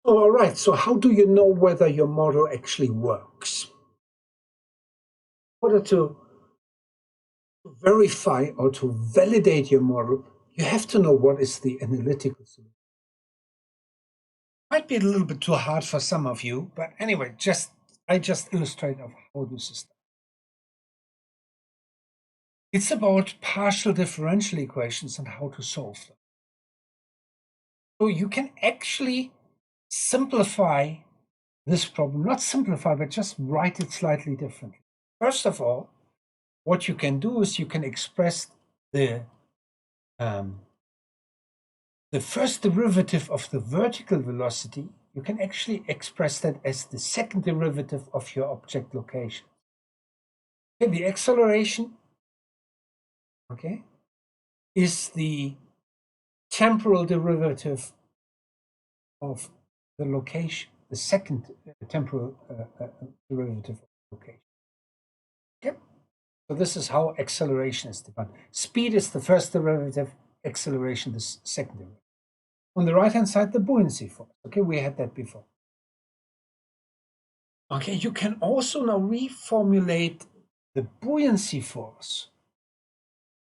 All right, so how do you know whether your model actually works? In order to verify or to validate your model, you have to know what is the analytical solution. Might be a little bit too hard for some of you, but anyway, I just illustrate of how this is done. It's about partial differential equations and how to solve them. So you can actually simplify this problem, not simplify, but just write it slightly differently. First of all, what you can do is you can express the first derivative of the vertical velocity. You can actually express that as the second derivative of your object location. Okay, the acceleration, okay, is the temporal derivative of the location, the second temporal derivative of location. Okay, so this is how acceleration is defined. Speed is the first derivative, acceleration the second derivative. On the right hand side, the buoyancy force. Okay, we had that before. Okay, you can also now reformulate the buoyancy force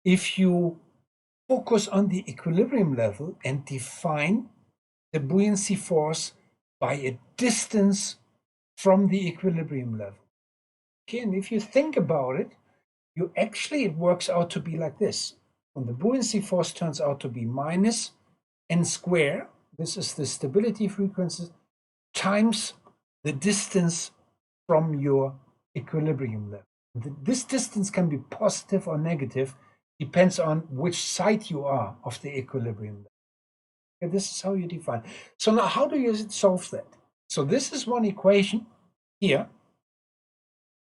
if you focus on the equilibrium level and define the buoyancy force by a distance from the equilibrium level. Okay, and if you think about it, it works out to be like this. When the buoyancy force turns out to be minus n squared, this is the stability frequency, times the distance from your equilibrium level. This distance can be positive or negative, depends on which side you are of the equilibrium level. Okay, this is how you define. So now how do you solve that? So this is one equation here,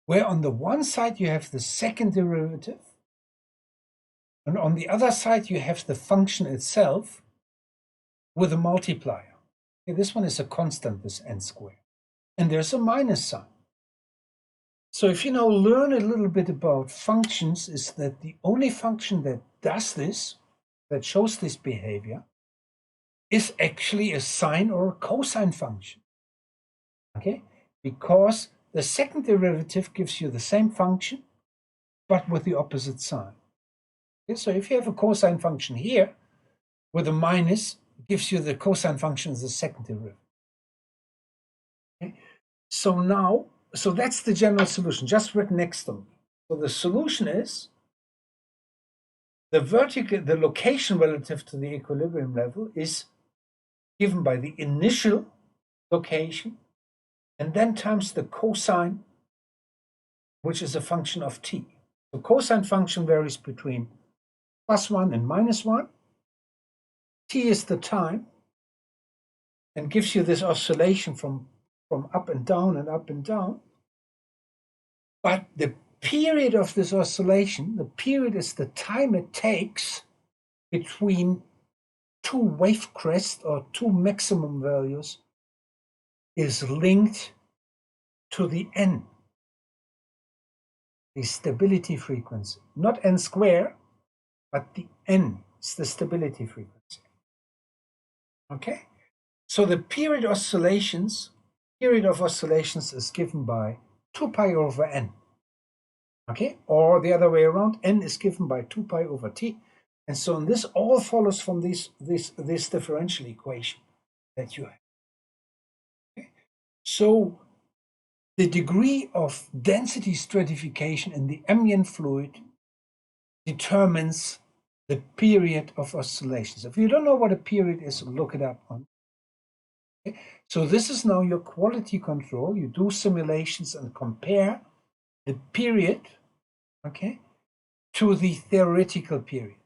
where on the one side you have the second derivative, and on the other side you have the function itself with a multiplier. Okay, this one is a constant, this n squared. And there's a minus sign. So if you now learn a little bit about functions, is that the only function that does this, that shows this behavior, is actually a sine or a cosine function. Okay, because the second derivative gives you the same function, but with the opposite sign. Okay, so if you have a cosine function here with a minus, it gives you the cosine function as the second derivative. Okay, so that's the general solution, just written next to me. So the solution is the location relative to the equilibrium level is given by the initial location and then times the cosine, which is a function of t. The cosine function varies between +1 and -1. T is the time and gives you this oscillation from up and down and up and down. But the period of this oscillation, the period is the time it takes between two wave crests or two maximum values is linked to the n, the stability frequency. Not n squared, but the n is the stability frequency. Okay? So the period of oscillations is given by 2 pi over n. Okay? Or the other way around, n is given by 2 pi over t. And so this all follows from this differential equation that you have. Okay? So the degree of density stratification in the ambient fluid determines the period of oscillations. If you don't know what a period is, look it up on. Okay? So this is now your quality control. You do simulations and compare the period, okay, to the theoretical period.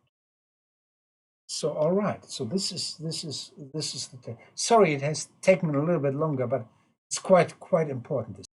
So all right, so this is the sorry, it has taken a little bit longer, but it's quite important.